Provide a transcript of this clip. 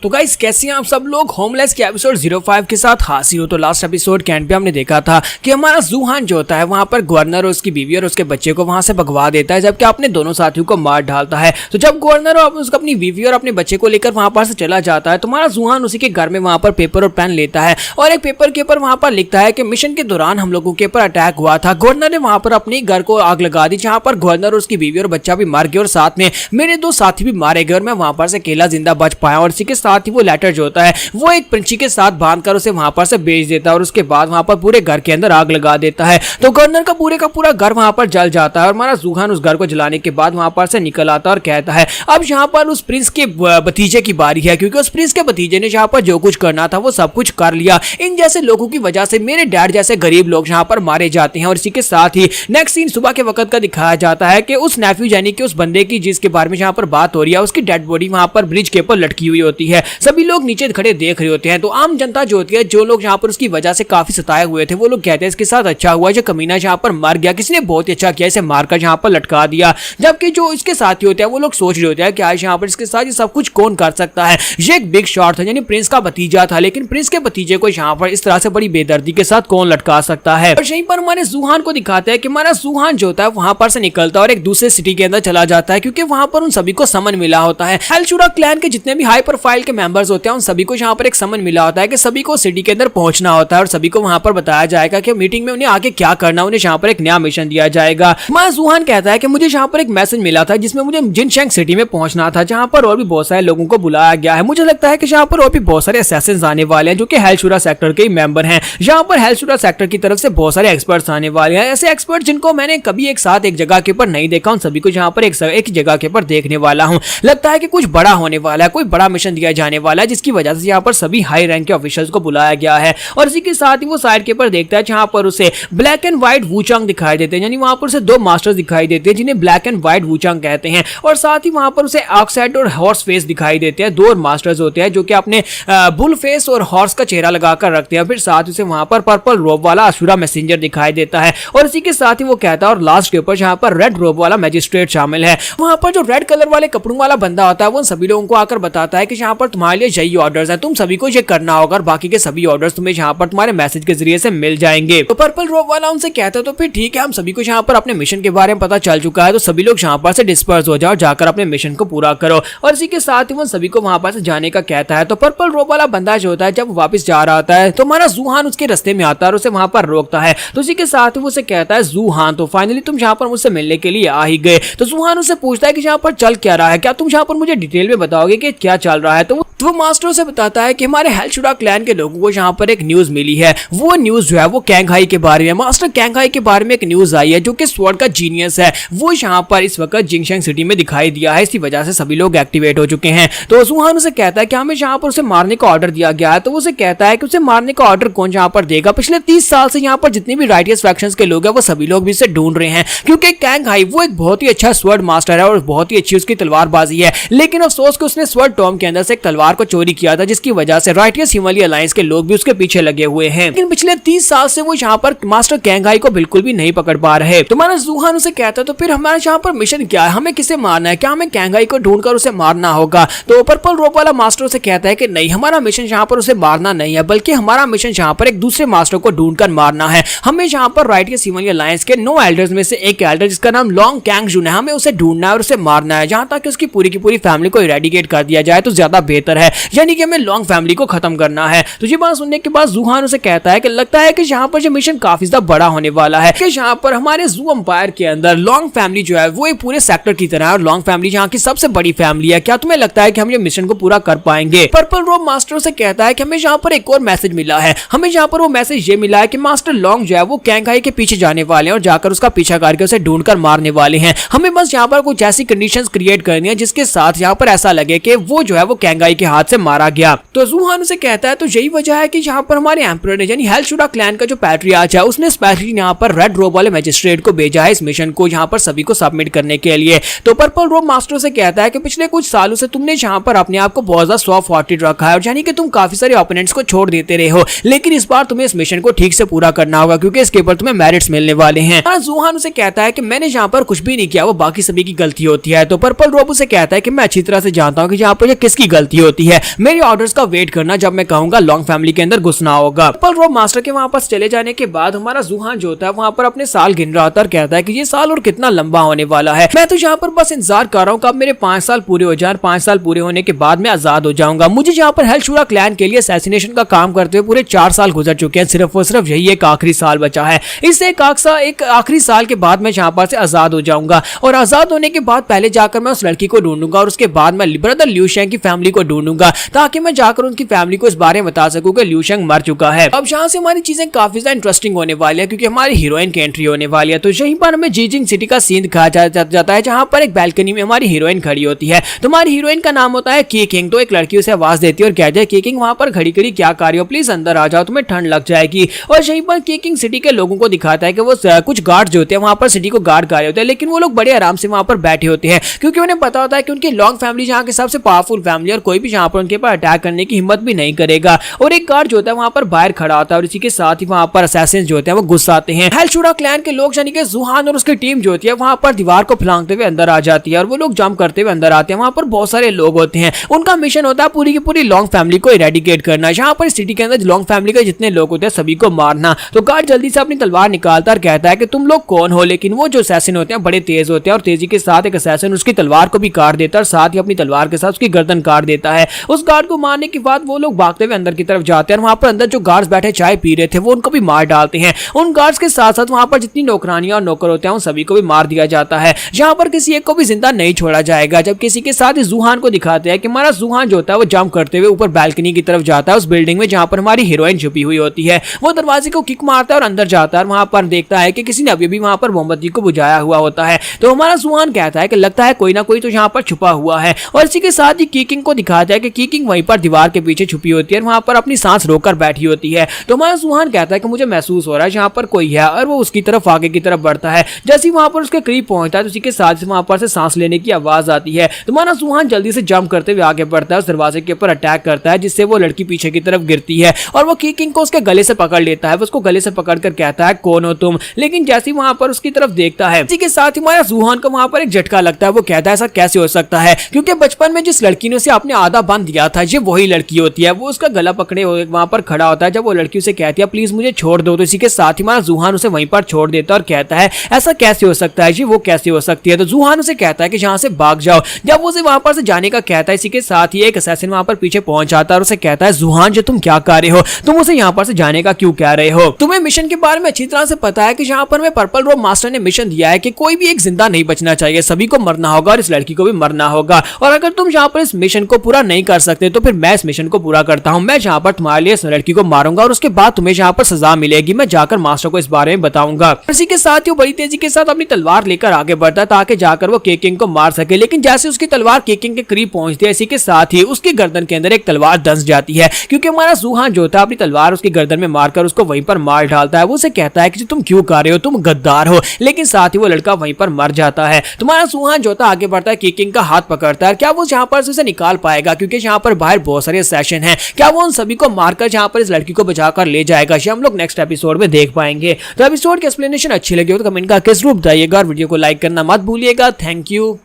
तो गाइस कैसे हैं आप सब लोग। होमलेस के एपिसोड 05 के साथ हासिल हो। तो लास्ट एपिसोड के एंड पे हमने देखा था कि हमारा जूहान जो होता है वहां पर गवर्नर और उसकी बीवी और उसके बच्चे को वहां से भगवा देता है, जबकि अपने दोनों साथियों को मार डालता है। तो जब गवर्नर और उसको अपनी बीवी और अपने बच्चे को लेकर वहां पर से चला जाता है तो हमारा जूहान उसी के घर में वहां पर पेपर और पेन लेता है और एक पेपर के ऊपर वहां पर लिखता है कि मिशन के दौरान हम लोगों के ऊपर अटैक हुआ था। गवर्नर ने वहां पर अपने घर को आग लगा दी, जहां पर गवर्नर और उसकी बीवी और बच्चा भी मर गए और साथ में मेरे दो साथी भी मारे गए और मैं वहां पर से अकेला जिंदा बच पाया। और इसी के साथ ही वो लेटर जो होता है वो एक पंछी के साथ बांधकर उसे वहां पर से बेच देता है और उसके बाद वहां पर पूरे घर के अंदर आग लगा देता है। तो गवर्नर का पूरा घर वहां पर जल जाता है और हमारा जूहान उस घर को जलाने के बाद वहां पर से निकल आता है और कहता है अब यहाँ पर उस प्रिंस के भतीजे की बारी है, क्योंकि उस प्रिंस के भतीजे ने जहाँ पर जो कुछ करना था वो सब कुछ कर लिया। इन जैसे लोगों की वजह से मेरे डैड जैसे गरीब लोग यहाँ पर मारे जाते हैं। और इसी के साथ ही नेक्स्ट सीन सुबह के वक्त का दिखाया जाता है कि उस नेफ्यू यानी कि उस बंदे की जिसके बारे में जहाँ पर बात हो रही है उसकी डेड बॉडी वहां पर ब्रिज के ऊपर लटकी हुई होती है। सभी लोग नीचे खड़े देख रहे होते हैं। तो आम जनता जो होती है, जो लोग यहाँ पर उसकी वजह से काफी सताए हुए थे, वो लोग कहते हैं इसके साथ अच्छा हुआ जो कमीना यहाँ पर मर गया, किसी ने बहुत ही अच्छा किया इसे मारकर यहाँ पर लटका दिया। जबकि जो इसके साथी होते हैं वो लोग सोच रहे होते हैं कि आज यहाँ पर इसके साथ ये सब कुछ कौन कर सकता है। ये एक बिग शॉट था, यानी प्रिंस का भतीजा था, लेकिन प्रिंस के भतीजे को यहाँ पर इस तरह से बड़ी बेदर्दी के साथ कौन लटका सकता है। और यहीं पर हमारे जूहान को दिखाते हैं कि हमारा जूहान जो होता है वहां पर से निकलता है और एक दूसरे सिटी के अंदर चला जाता है, क्योंकि वहां पर उन सभी को समन मिला होता है। हेलशुरा क्लैन के जितने भी हाई प्रोफाइल के मेंबर्स होते हैं उन सभी को यहाँ पर एक समन मिला होता है कि सभी को सिटी के अंदर पहुंचना होता है और सभी को वहां पर बताया जाएगा कि मीटिंग में उन्हें आगे क्या करना, उन्हें यहाँ पर एक नया मिशन दिया जाएगा। हमारा जूहान कहता है कि मुझे यहाँ पर एक मैसेज मिला था जिसमें मुझे जिनशैंग सिटी में पहुंचना था, जहां पर और भी बहुत सारे लोगों को बुलाया गया है। मुझे लगता है कि यहाँ पर और भी बहुत सारे असैसिन्स आने वाले हैं जो कि हेलशुरा सेक्टर के मेंबर हैं। यहाँ पर हेलशुरा सेक्टर की तरफ से बहुत सारे एक्सपर्ट्स आने वाले हैं, ऐसे एक्सपर्ट जिनको मैंने कभी एक साथ एक जगह के ऊपर नहीं देखा, उन सभी को यहाँ पर एक जगह के ऊपर देखने वाला हूँ। लगता है कि कुछ बड़ा होने वाला है, कोई बड़ा मिशन दिया जाने वाला है, जिसकी वजह से यहाँ पर सभी हाई रैंक के ऑफिशियल्स को बुलाया गया है। और इसी के साथ ही वो साइड के ऊपर देखता है जहाँ पर उसे ब्लैक एंड व्हाइट वूचांग दिखाई देते हैं, यानी वहां पर उसे दो मास्टर्स दिखाई देते हैं जिन्हें ब्लैक एंड व्हाइट वूचांग कहते हैं। और साथ ही वहां पर उसे ऑक्साइड और हॉर्स फेस दिखाई देते हैं, दो मास्टर्स होते हैं जो कि अपने बुल फेस और हॉर्स का चेहरा लगाकर रखते हैं। फिर साथ ही उसे वहां पर पर्पल रोब वाला असुरा मैसेंजर दिखाई देता है। और इसी के साथ ही वो कहता है और लास्ट के ऊपर जहां पर रेड रोब वाला मैजिस्ट्रेट शामिल है, वहां पर जो रेड कलर वाले कपड़ों वाला बंदा होता है वो सभी लोगों को आकर बताता है कि यहाँ पर तुम्हारे लिए यही ऑर्डर्स हैं, तुम सभी को ये करना होगा और बाकी के सभी ऑर्डर्स तुम्हें यहाँ पर तुम्हारे मैसेज के जरिए से मिल जाएंगे। तो पर्पल रोब वाला उनसे कहता है तो फिर ठीक है, हम सभी को यहाँ पर अपने मिशन के बारे में पता चल चुका है, तो सभी लोग यहाँ पर से डिस्पर्स हो जाओ, जाकर अपने मिशन को पूरा करो। और इसी के साथ ही वो सभी को वहां पर से जाने का कहता है। तो पर्पल रोब वाला बंदा जो होता है जब वापस जा रहा होता है तो हमारा जूहान उसके रास्ते में आता है और उसे वहां पर रोकता है। तो इसी के साथ ही वो उसे कहता है जूहान तो फाइनली तुम यहाँ पर मुझसे मिलने के लिए आ ही गए। तो जूहान उससे पूछता है कि यहाँ पर चल क्या रहा है, क्या तुम यहाँ पर मुझे डिटेल में बताओगे कि क्या चल रहा है। तो वो मास्टर से बताता है कि हमारे हेलशुरा क्लैन के लोगों को यहाँ पर एक न्यूज मिली है। वो न्यूज जो है वो कैंग हाई के बारे में, मास्टर कैंग हाई के बारे में एक न्यूज आई है जो कि स्वॉर्ड का जीनियस है। वो यहाँ पर इस वक्त जिंगशैंग सिटी में दिखाई दिया है, इसी वजह से सभी लोग एक्टिवेट हो चुके हैं। तो जूहान उसे कहता है कि हमें यहाँ पर उसे मारने का ऑर्डर दिया गया है। तो वो उसे कहता है कि उसे मारने का ऑर्डर कौन यहाँ पर देगा। पिछले 30 साल से यहाँ पर जितने भी राइटियस फैक्शंस के लोग हैं वो सभी लोग भी इसे ढूंढ रहे हैं, क्योंकि कैंग हाई वो एक बहुत ही अच्छा स्वॉर्ड मास्टर है और बहुत ही अच्छी उसकी तलवारबाजी है। लेकिन अफसोस कि उसने स्वॉर्ड टॉम के अंदर से एक तलवार को चोरी किया था, जिसकी वजह से राइटियस हिमालय अलायंस के लोग भी उसके पीछे लगे हुए हैं। लेकिन पिछले 30 साल से वो यहाँ पर मास्टर कैंग हाई को बिल्कुल भी नहीं पकड़ पा रहे। तो हमारा जूहान उसे कहता है तो फिर हमारा यहाँ पर मिशन क्या है, हमें किसे मारना है, क्या हमें कैंग हाई को ढूंढकर उसे मारना होगा। तो पर्पल रोब वाला मास्टर उसे कहता है कि नहीं, हमारा मिशन यहाँ पर उसे मारना नहीं है, बल्कि हमारा मिशन यहाँ पर एक दूसरे मास्टर को ढूंढकर मारना है। हमें यहाँ पर राइटियस हिमालय अलायंस के 9 एल्डर्स में से एक एल्डर जिसका नाम लॉन्ग कैंग जुन है, हमें उसे ढूंढना है और उसे मारना है, जहां तक उसकी पूरी की पूरी फैमिली को इरेडिकेट कर दिया जाए तो ज्यादा बेहतर है, यानी कि हमें लॉन्ग फैमिली को खत्म करना है। तो ये बात सुनने के बाद जूहान उसे कहता है कि लगता है कि यहाँ पर जो मिशन काफी ज्यादा बड़ा होने वाला है, कि यहाँ पर हमारे जू एम्पायर के अंदर लॉन्ग फैमिली जो है वो एक पूरे सेक्टर की तरह है और लॉन्ग फैमिली यहाँ की सबसे बड़ी फैमिली है। क्या तुम्हें लगता है कि हम ये मिशन को पूरा कर पाएंगे। पर्पल रोब मास्टर से कहता है कि हमें यहाँ पर एक और मैसेज मिला है, हमें यहाँ पर वो मैसेज ये मिला है कि मास्टर लॉन्ग जो है वो कैंग हाई के पीछे जाने वाले हैं और जाकर उसका पीछा करके उसे ढूंढकर मारने वाले हैं। हमें बस यहाँ पर कुछ ऐसी कंडीशंस क्रिएट करनी है जिसके साथ यहाँ पर ऐसा लगे कि वो जो है वो कैंग हाई के हाथ से मारा गया। तो जूहान उसे कहता है तो यही वजह है कि यहाँ पर हमारे एम्परर ने यानी हेलशुरा क्लैन का जो पैट्रियार्च है उसने स्पेशली यहाँ पर रेड रोब वाले मैजिस्ट्रेट को भेजा है इस मिशन को यहाँ पर सभी को सबमिट करने के लिए। तो पर्पल रोब मास्टर से कहता है कि पिछले कुछ सालों से तुमने यहाँ पर अपने आप को बहुत ज्यादा सॉफ्ट हार्टेड रखा है और यानी कि तुम काफी सारे ओपोनेंट्स को छोड़ देते रहे हो, लेकिन इस बार तुम्हें इस मिशन को ठीक से पूरा करना होगा क्योंकि इसके ऊपर तुम्हें मेरिट्स मिलने वाले हैं। जूहान उसे कहता है कि मैंने यहाँ पर कुछ भी नहीं किया, वो बाकी सभी की गलती होती है। तो पर्पल रोब उसे कहता है कि मैं अच्छी तरह से जानता हूँ कि यहाँ पर किसकी गलती गलती होती है, मेरी ऑर्डर्स का वेट करना, जब मैं कहूंगा लॉन्ग फैमिली के अंदर घुसना होगा। पर्पल रोब मास्टर के वहां पर चले जाने के बाद हमारा जूहान जो होता है वहां पर अपने साल गिन रहा था और कहता है कि ये साल और कितना लंबा होने वाला है, मैं तो यहाँ पर बस इंतजार कर रहा हूँ कब मेरे 5 साल पूरे हो जाए, 5 साल पूरे होने के बाद मैं आजाद हो जाऊंगा। मुझे यहाँ पर हेल्थ शूरा क्लैन के लिए असैसिनेशन का काम करते हुए पूरे 4 साल गुजर चुके हैं, सिर्फ और सिर्फ यही एक आखिरी साल बचा है। इससे एक आखिरी साल के बाद मैं यहाँ पर से आजाद हो जाऊंगा और आजाद होने के बाद पहले जाकर मैं उस लड़की को ढूंढूंगा और उसके बाद मैं ब्रदर लिू शेंग की फैमिली को ढूंढूंगा ताकि मैं जाकर उनकी फैमिली को इस बारे में बता सकूं कि लिू शेंग मर चुका है। अब यहाँ से हमारी चीजें काफी ज्यादा इंटरेस्टिंग होने वाली है क्योंकि हमारी हीरोइन की एंट्री होने वाली है। तो यहीं पर हमें जीजिंग सिटी का सीन दिखाया जाता है जहाँ पर एक बैल्कनी में हमारी हीरोइन खड़ी होती है। तो हमारी हीरोइन का नाम होता है की किंग। तो एक लड़की उसे आवाज देती है और कहती है की किंग वहां पर खड़ी खड़ी क्या कर रही हो, प्लीज अंदर आ जाओ, तुम्हें ठंड लग जाएगी। और यहीं पर की किंग सिटी के लोगों को दिखाता है कि वो कुछ गार्ड जो होते हैं वहां पर सिटी को गार्ड कर रहे होते हैं, लेकिन वो लोग बड़े आराम से वहां पर बैठे होते हैं क्योंकि उन्हें पता होता है कि उनकी लॉन्ग फैमिली जहाँ की सबसे पावरफुल फैमिली और कोई भी यहाँ पर उनके पर अटैक करने की हिम्मत भी नहीं करेगा। और एक गार्ड जो होता है वहां पर बाहर खड़ा होता है और इसी के साथ ही वहां पर असैसिन्स जो होते हैं वो घुस आते हैं। हेल्थ शूरा क्लैन के लोग यानी कि जूहान और उसकी टीम जो होती है वहां पर दीवार को फलांगते हुए अंदर आ जाती है और वो लोग जंप करते हुए अंदर आते हैं। वहां पर बहुत सारे लोग होते हैं, उनका मिशन होता है पूरी की पूरी लॉन्ग फैमिली को इरेडिकेट करना। यहाँ पर सिटी के अंदर लॉन्ग फैमिली के जितने लोग होते हैं सभी को मारना। तो गार्ड जल्दी से अपनी तलवार निकालता और कहता है कि तुम लोग कौन हो, लेकिन वो जो असैसिन होते हैं बड़े तेज होते हैं और तेजी के साथ एक असैसिन उसकी तलवार को भी काट देता है और साथ ही अपनी तलवार के साथ उसकी गर्दन काट देता है। उस गार्ड को मारने के बाद वो लोग भागते हुए अंदर की तरफ जाते हैं और वहां पर अंदर जो गार्ड्स बैठे चाय पी रहे थे वो उनको भी मार डालते हैं। उन गार्ड्स के साथ साथ वहां पर जितनी नौकरानियां और नौकर होते हैं उन सभी को भी मार दिया जाता है। यहाँ पर किसी एक को भी जिंदा नहीं छोड़ा जाएगा। जब किसी के साथ जूहान को दिखाते हैं कि हमारा जूहान जो होता है वो जंप करते हुए ऊपर बैल्कनी की तरफ जाता है उस बिल्डिंग में जहां पर हमारी हीरोइन छुपी हुई होती है। वो दरवाजे को किक मारता है और अंदर जाता है और वहां पर देखता है कि किसी ने अभी भी वहां पर मोमबत्ती को बुझाया हुआ होता है। तो हमारा जूहान कहता है कि लगता है कोई ना कोई तो यहाँ पर छुपा हुआ है और इसी के साथ ही कीकिंग को दिखाता है कि कीकिंग वहीं पर दीवार के पीछे छुपी होती है और वहां पर अपनी सांस रोककर बैठी होती है। तो हमारा जूहान कहता है कि मुझे महसूस हो रहा है यहाँ पर कोई है और वो उसकी तरफ आगे की तरफ बढ़ता है। जैसे ही वहां पर उसके करीब पहुंचता है तो उसी के साथ वहां पर से सांस लेने की आवाज आती है। तो हमारा जूहान जल्दी से जंप करते हुए आगे बढ़ता है, उस दरवाजे के ऊपर अटैक करता है जिससे वो लड़की पीछे की तरफ गिरती है और वो कीकिंग को उसके गले से पकड़ लेता है। वो उसको गले से पकड़कर कहता है कौन हो तुम, लेकिन जैसे ही वहां पर उसकी तरफ देखता है इसी के साथ ही हमारा जूहान को वहां पर एक झटका लगता है। वो कहता है ऐसा कैसे हो सकता है क्योंकि बचपन में जिस लड़की ने उसे अपने आधा बांध दिया था ये वही लड़की होती है। वो उसका गला पकड़े वहां पर खड़ा होता है। जब वो लड़की उसे कहती है प्लीज मुझे छोड़ दो, तो इसी के साथ ही हमारा जूहान उसे वहीं पर छोड़ देता है और कहता है ऐसा कैसे हो सकता है जी, वो कैसे हो सकती है। तो जूहान उसे कहता है कि यहाँ से भाग जाओ। जब वो उसे वहां पर से जाने का कहता है इसी के साथ ही एक असैसिन वहां पर पीछे पहुंच जाता है और उसे कहता है जूहान जो तुम क्या कर रहे हो, तुम उसे यहाँ पर से जाने का क्यों कह रहे हो। तुम्हें मिशन के बारे में अच्छी तरह से पता है कि यहाँ पर मैं पर्पल रोब मास्टर ने मिशन दिया है कि कोई भी एक जिंदा नहीं बचना चाहिए, सभी को मरना होगा और इस लड़की को भी मरना होगा। और अगर तुम यहाँ पर इस मिशन को पूरा नहीं कर सकते तो फिर मैं इस मिशन को पूरा करता हूँ। मैं यहाँ पर तुम्हारे लिए इस लड़की को मारूंगा और उसके बाद तुम्हें यहाँ पर सजा मिलेगी। मैं जाकर मास्टर को इस बारे में बताऊंगा। इसी के साथ ही वो बड़ी तेजी के साथ अपनी तलवार लेकर आगे बढ़ता है ताकि जाकर वो किंग को मार सके। लेकिन जैसे उसकी तलवार किंग के करीब पहुंचती है इसी के साथ ही उसकी गर्दन के अंदर एक तलवार धंस जाती है क्योंकि हमारा जूहान जो था अपनी तलवार उसकी गर्दन में मारकर उसको वहीं पर मार डालता है। वो उसे कहता है कि तुम क्यों कर रहे हो, तुम गद्दार हो। लेकिन साथ ही वो लड़का वहीं पर मर जाता है। तुम्हारा जूहान जो था आगे बढ़ता है, किंग का हाथ पकड़ता है। क्या वो यहाँ पर उसे निकाल पाएगा क्योंकि यहाँ पर बाहर बहुत सारे सेशन हैं। क्या वो उन सभी को मारकर यहाँ पर इस लड़की को बचाकर ले जाएगा, ये हम लोग नेक्स्ट एपिसोड में देख पाएंगे। तो एपिसोड की एक्सप्लेनेशन अच्छी लगी हो तो कमेंट करके जरूर बताइएगा और वीडियो को लाइक करना मत भूलिएगा। Thank you.